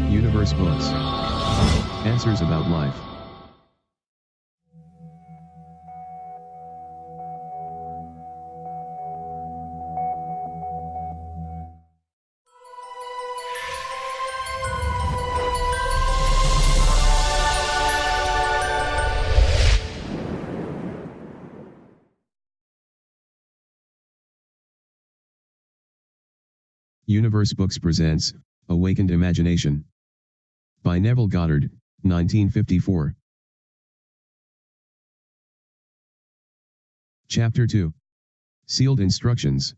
Universe Books. Answers about life. Universe Books presents Awakened Imagination by Neville Goddard, 1954. Chapter 2. Sealed Instructions.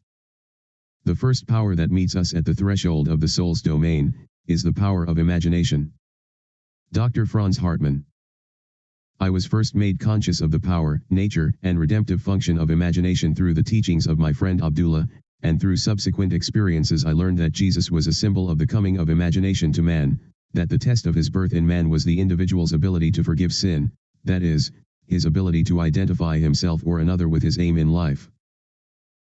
The first power that meets us at the threshold of the soul's domain is the power of imagination. Dr. Franz Hartmann. I was first made conscious of the power, nature, and redemptive function of imagination through the teachings of my friend Abdullah, and through subsequent experiences I learned that Jesus was a symbol of the coming of imagination to man, that the test of his birth in man was the individual's ability to forgive sin, that is, his ability to identify himself or another with his aim in life.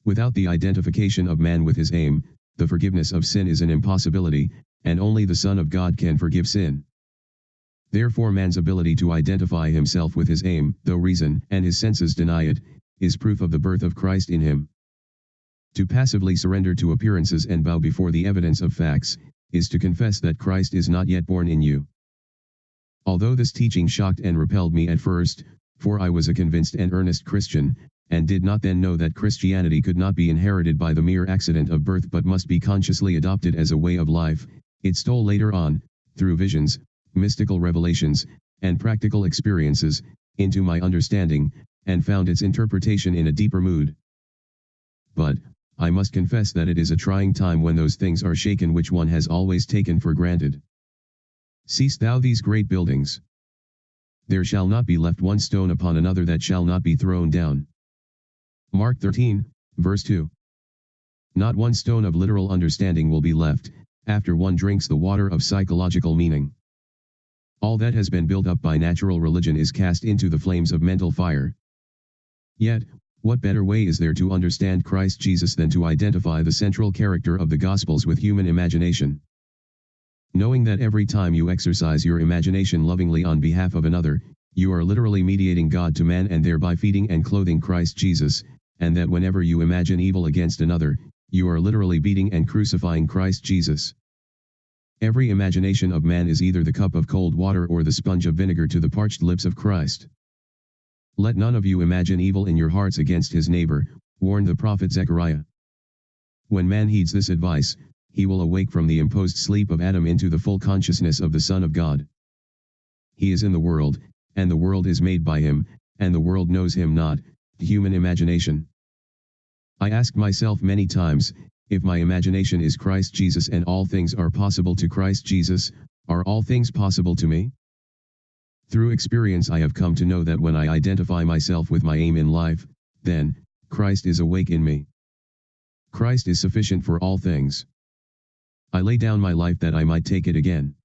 Without the identification of man with his aim, the forgiveness of sin is an impossibility, and only the Son of God can forgive sin. Therefore man's ability to identify himself with his aim, though reason and his senses deny it, is proof of the birth of Christ in him. To passively surrender to appearances and bow before the evidence of facts, is to confess that Christ is not yet born in you. Although this teaching shocked and repelled me at first, for I was a convinced and earnest Christian, and did not then know that Christianity could not be inherited by the mere accident of birth but must be consciously adopted as a way of life, it stole later on, through visions, mystical revelations, and practical experiences, into my understanding, and found its interpretation in a deeper mood. But I must confess that it is a trying time when those things are shaken which one has always taken for granted. Seest thou these great buildings? There shall not be left one stone upon another that shall not be thrown down. Mark 13, verse 2. Not one stone of literal understanding will be left, after one drinks the water of psychological meaning. All that has been built up by natural religion is cast into the flames of mental fire. Yet, what better way is there to understand Christ Jesus than to identify the central character of the Gospels with human imagination? Knowing that every time you exercise your imagination lovingly on behalf of another, you are literally mediating God to man and thereby feeding and clothing Christ Jesus, and that whenever you imagine evil against another, you are literally beating and crucifying Christ Jesus. Every imagination of man is either the cup of cold water or the sponge of vinegar to the parched lips of Christ. Let none of you imagine evil in your hearts against his neighbor, warned the prophet Zechariah. When man heeds this advice, he will awake from the imposed sleep of Adam into the full consciousness of the Son of God. He is in the world, and the world is made by him, and the world knows him not, human imagination. I asked myself many times, if my imagination is Christ Jesus and all things are possible to Christ Jesus, are all things possible to me? Through experience I have come to know that when I identify myself with my aim in life, then, Christ is awake in me. Christ is sufficient for all things. I lay down my life that I might take it again.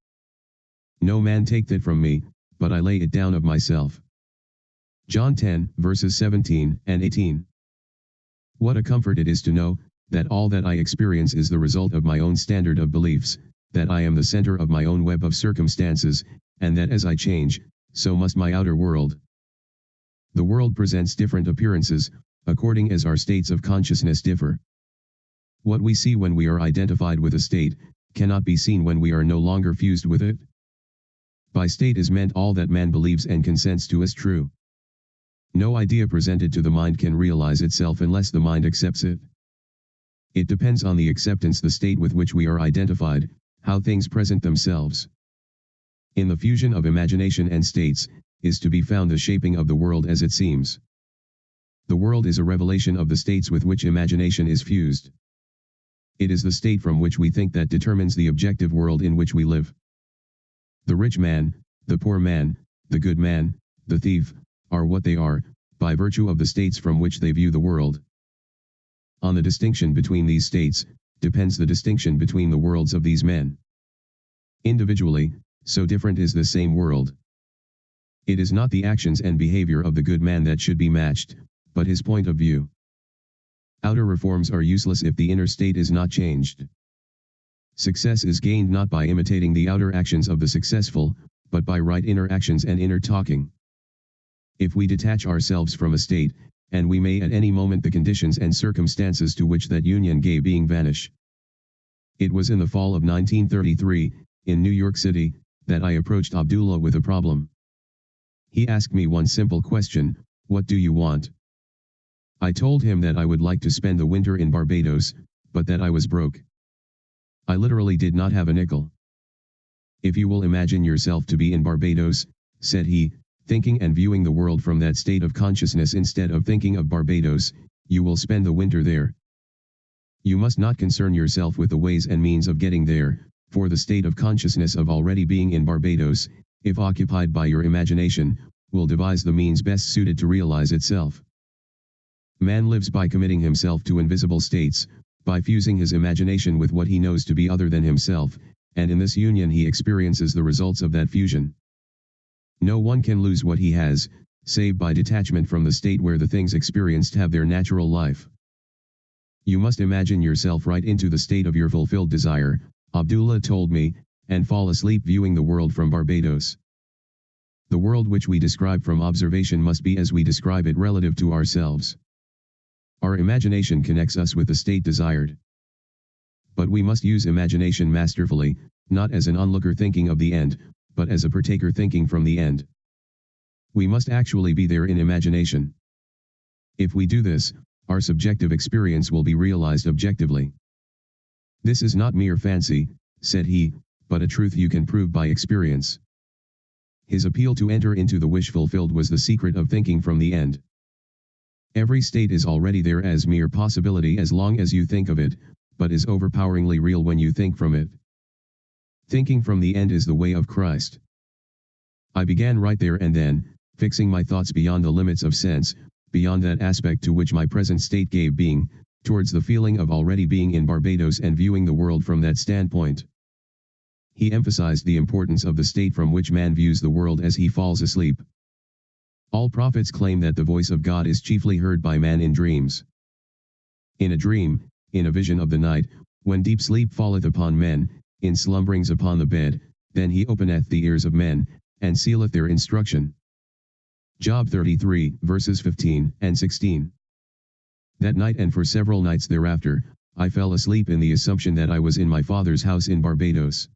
No man taketh it from me, but I lay it down of myself. John 10, verses 17 and 18. What a comfort it is to know, that all that I experience is the result of my own standard of beliefs, that I am the center of my own web of circumstances, and that as I change, so must my outer world. The world presents different appearances, according as our states of consciousness differ. What we see when we are identified with a state, cannot be seen when we are no longer fused with it. By state is meant all that man believes and consents to as true. No idea presented to the mind can realize itself unless the mind accepts it. It depends on the acceptance the state with which we are identified, how things present themselves. In the fusion of imagination and states, is to be found the shaping of the world as it seems. The world is a revelation of the states with which imagination is fused. It is the state from which we think that determines the objective world in which we live. The rich man, the poor man, the good man, the thief, are what they are, by virtue of the states from which they view the world. On the distinction between these states, depends the distinction between the worlds of these men. Individually, so different is the same world. It is not the actions and behavior of the good man that should be matched, but his point of view. Outer reforms are useless if the inner state is not changed. Success is gained not by imitating the outer actions of the successful, but by right inner actions and inner talking. If we detach ourselves from a state, and we may at any moment the conditions and circumstances to which that union gave being vanish. It was in the fall of 1933, in New York City, that I approached Abdullah with a problem. He asked me one simple question: what do you want? I told him that I would like to spend the winter in Barbados, but that I was broke. I literally did not have a nickel. If you will imagine yourself to be in Barbados, said he, thinking and viewing the world from that state of consciousness instead of thinking of Barbados, you will spend the winter there. You must not concern yourself with the ways and means of getting there, for the state of consciousness of already being in Barbados, if occupied by your imagination, will devise the means best suited to realize itself. Man lives by committing himself to invisible states, by fusing his imagination with what he knows to be other than himself, and in this union he experiences the results of that fusion. No one can lose what he has, save by detachment from the state where the things experienced have their natural life. You must imagine yourself right into the state of your fulfilled desire, Abdullah told me, and fall asleep viewing the world from Barbados. The world which we describe from observation must be as we describe it relative to ourselves. Our imagination connects us with the state desired. But we must use imagination masterfully, not as an onlooker thinking of the end, but as a partaker thinking from the end. We must actually be there in imagination. If we do this, our subjective experience will be realized objectively. This is not mere fancy, said he, but a truth you can prove by experience. His appeal to enter into the wish fulfilled was the secret of thinking from the end. Every state is already there as mere possibility as long as you think of it, but is overpoweringly real when you think from it. Thinking from the end is the way of Christ. I began right there and then, fixing my thoughts beyond the limits of sense, beyond that aspect to which my present state gave being, towards the feeling of already being in Barbados and viewing the world from that standpoint. He emphasized the importance of the state from which man views the world as he falls asleep. All prophets claim that the voice of God is chiefly heard by man in dreams. In a dream, in a vision of the night, when deep sleep falleth upon men, in slumberings upon the bed, then he openeth the ears of men, and sealeth their instruction. Job 33, verses 15 and 16. That night and for several nights thereafter, I fell asleep in the assumption that I was in my father's house in Barbados.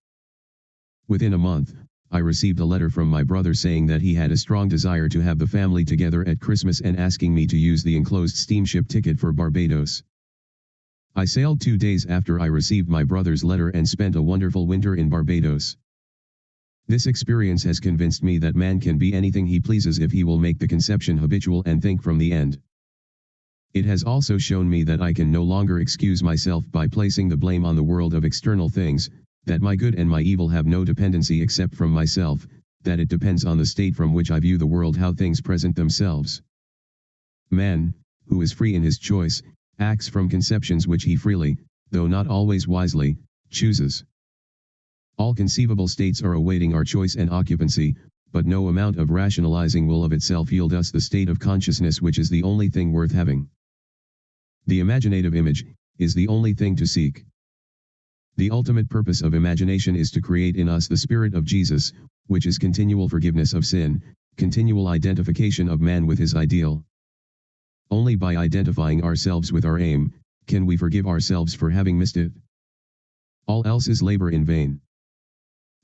Within a month, I received a letter from my brother saying that he had a strong desire to have the family together at Christmas and asking me to use the enclosed steamship ticket for Barbados. I sailed 2 days after I received my brother's letter and spent a wonderful winter in Barbados. This experience has convinced me that man can be anything he pleases if he will make the conception habitual and think from the end. It has also shown me that I can no longer excuse myself by placing the blame on the world of external things, that my good and my evil have no dependency except from myself, that it depends on the state from which I view the world how things present themselves. Man, who is free in his choice, acts from conceptions which he freely, though not always wisely, chooses. All conceivable states are awaiting our choice and occupancy, but no amount of rationalizing will of itself yield us the state of consciousness which is the only thing worth having. The imaginative image is the only thing to seek. The ultimate purpose of imagination is to create in us the spirit of Jesus, which is continual forgiveness of sin, continual identification of man with his ideal. Only by identifying ourselves with our aim, can we forgive ourselves for having missed it. All else is labor in vain.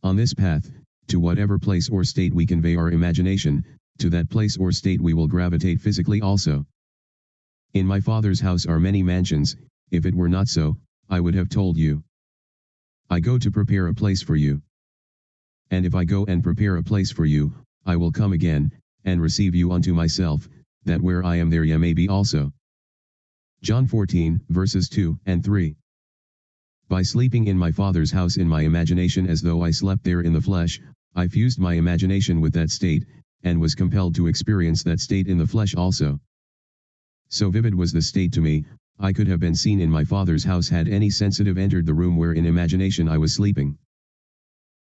On this path, to whatever place or state we convey our imagination, to that place or state we will gravitate physically also. In my Father's house are many mansions, if it were not so, I would have told you. I go to prepare a place for you. And if I go and prepare a place for you, I will come again, and receive you unto myself, that where I am there ye may be also. John 14, verses 2 and 3. By sleeping in my Father's house in my imagination as though I slept there in the flesh, I fused my imagination with that state, and was compelled to experience that state in the flesh also. So vivid was the state to me, I could have been seen in my Father's house had any sensitive entered the room where in imagination I was sleeping.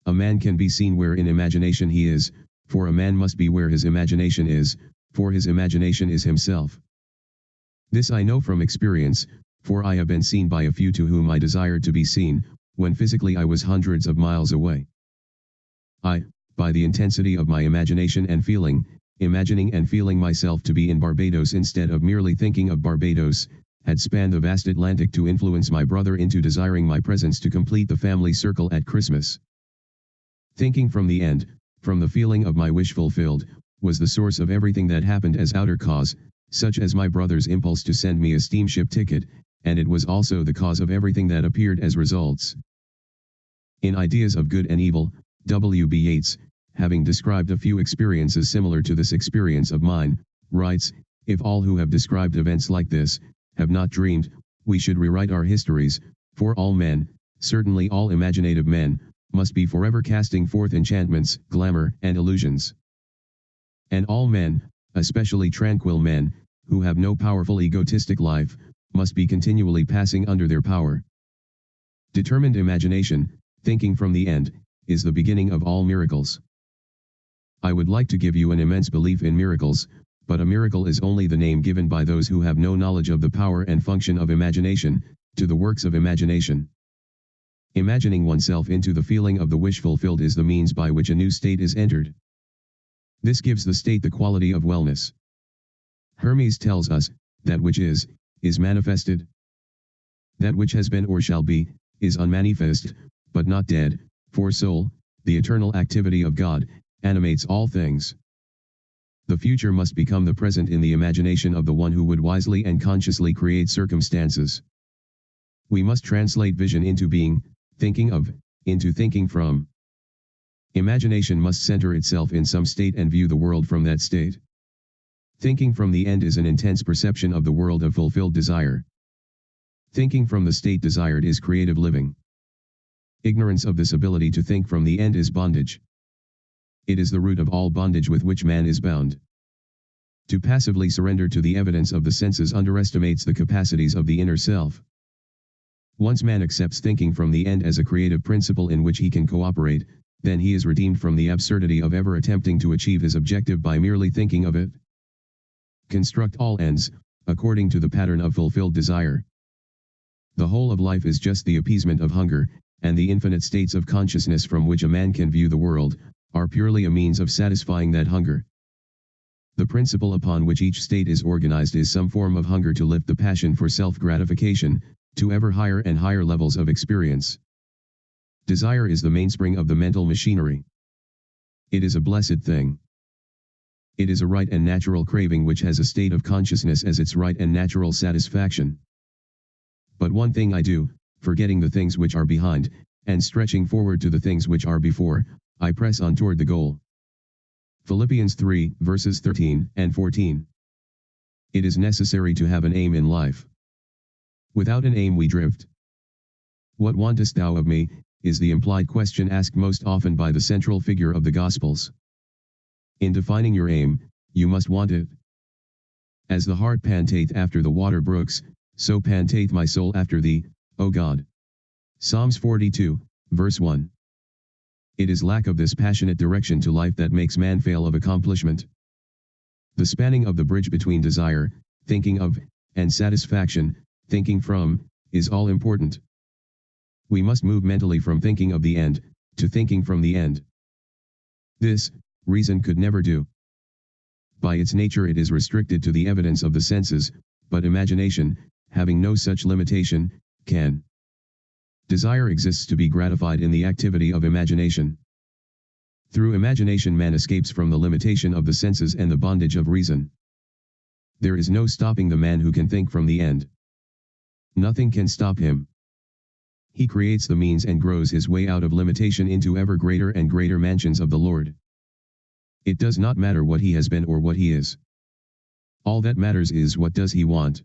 A man can be seen where in imagination he is, for a man must be where his imagination is, for his imagination is himself. This I know from experience, for I have been seen by a few to whom I desired to be seen, when physically I was hundreds of miles away. By the intensity of my imagination and feeling, imagining and feeling myself to be in Barbados instead of merely thinking of Barbados, had spanned the vast Atlantic to influence my brother into desiring my presence to complete the family circle at Christmas. Thinking from the end, from the feeling of my wish fulfilled, was the source of everything that happened as outer cause, such as my brother's impulse to send me a steamship ticket, and it was also the cause of everything that appeared as results. In Ideas of Good and Evil, W.B. Yeats, having described a few experiences similar to this experience of mine, writes, "If all who have described events like this have not dreamed, we should rewrite our histories, for all men, certainly all imaginative men, must be forever casting forth enchantments, glamour, and illusions. And all men, especially tranquil men, who have no powerful egotistic life, must be continually passing under their power. Determined imagination, thinking from the end, is the beginning of all miracles." I would like to give you an immense belief in miracles, but a miracle is only the name given by those who have no knowledge of the power and function of imagination, to the works of imagination. Imagining oneself into the feeling of the wish fulfilled is the means by which a new state is entered. This gives the state the quality of wellness. Hermes tells us, that which is manifested. That which has been or shall be, is unmanifest, but not dead, for soul, the eternal activity of God, animates all things. The future must become the present in the imagination of the one who would wisely and consciously create circumstances. We must translate vision into being, thinking of, into thinking from. Imagination must center itself in some state and view the world from that state. Thinking from the end is an intense perception of the world of fulfilled desire. Thinking from the state desired is creative living. Ignorance of this ability to think from the end is bondage. It is the root of all bondage with which man is bound. To passively surrender to the evidence of the senses underestimates the capacities of the inner self. Once man accepts thinking from the end as a creative principle in which he can cooperate, then he is redeemed from the absurdity of ever attempting to achieve his objective by merely thinking of it. Construct all ends, according to the pattern of fulfilled desire. The whole of life is just the appeasement of hunger, and the infinite states of consciousness from which a man can view the world, are purely a means of satisfying that hunger. The principle upon which each state is organized is some form of hunger to lift the passion for self-gratification, to ever higher and higher levels of experience. Desire is the mainspring of the mental machinery. It is a blessed thing. It is a right and natural craving which has a state of consciousness as its right and natural satisfaction. But one thing I do, forgetting the things which are behind, and stretching forward to the things which are before, I press on toward the goal. Philippians 3, verses 13 and 14. It is necessary to have an aim in life. Without an aim we drift. "What wantest thou of me?" is the implied question asked most often by the central figure of the Gospels. In defining your aim, you must want it. As the hart panteth after the water brooks, so panteth my soul after thee, O God. Psalms 42, verse 1. It is lack of this passionate direction to life that makes man fail of accomplishment. The spanning of the bridge between desire, thinking of, and satisfaction, thinking from, is all important. We must move mentally from thinking of the end, to thinking from the end. This, reason could never do. By its nature it is restricted to the evidence of the senses, but imagination, having no such limitation, can. Desire exists to be gratified in the activity of imagination. Through imagination man escapes from the limitation of the senses and the bondage of reason. There is no stopping the man who can think from the end. Nothing can stop him. He creates the means and grows his way out of limitation into ever greater and greater mansions of the Lord. It does not matter what he has been or what he is. All that matters is what does he want.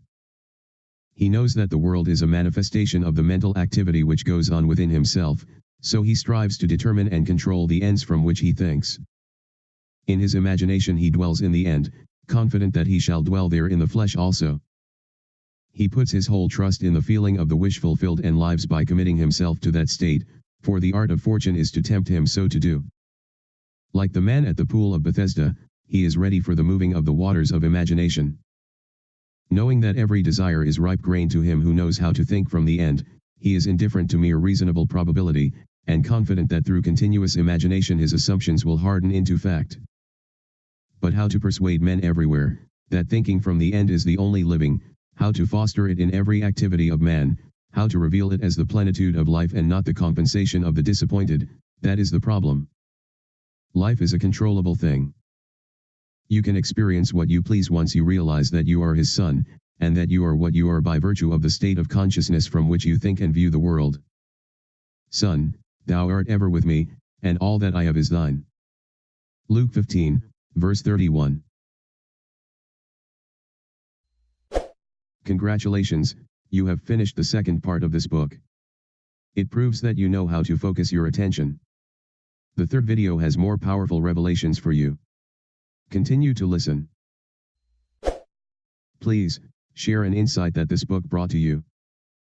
He knows that the world is a manifestation of the mental activity which goes on within himself, so he strives to determine and control the ends from which he thinks. In his imagination he dwells in the end, confident that he shall dwell there in the flesh also. He puts his whole trust in the feeling of the wish fulfilled and lives by committing himself to that state, for the art of fortune is to tempt him so to do. Like the man at the pool of Bethesda, he is ready for the moving of the waters of imagination. Knowing that every desire is ripe grain to him who knows how to think from the end, He is indifferent to mere reasonable probability, and confident that through continuous imagination his assumptions will harden into fact. But how to persuade men everywhere, that thinking from the end is the only living, how to foster it in every activity of man, how to reveal it as the plenitude of life and not the compensation of the disappointed, that is the problem. Life is a controllable thing. You can experience what you please once you realize that you are his son, and that you are what you are by virtue of the state of consciousness from which you think and view the world. Son, thou art ever with me, and all that I have is thine. Luke 15, verse 31. Congratulations, you have finished the second part of this book. It proves that you know how to focus your attention. The third video has more powerful revelations for you. Continue to listen. Please, share an insight that this book brought to you.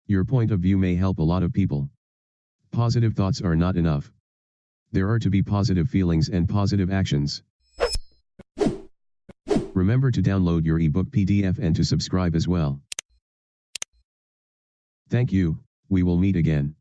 Your point of view may help a lot of people. Positive thoughts are not enough. There are to be positive feelings and positive actions. Remember to download your ebook PDF and to subscribe as well. Thank you, we will meet again.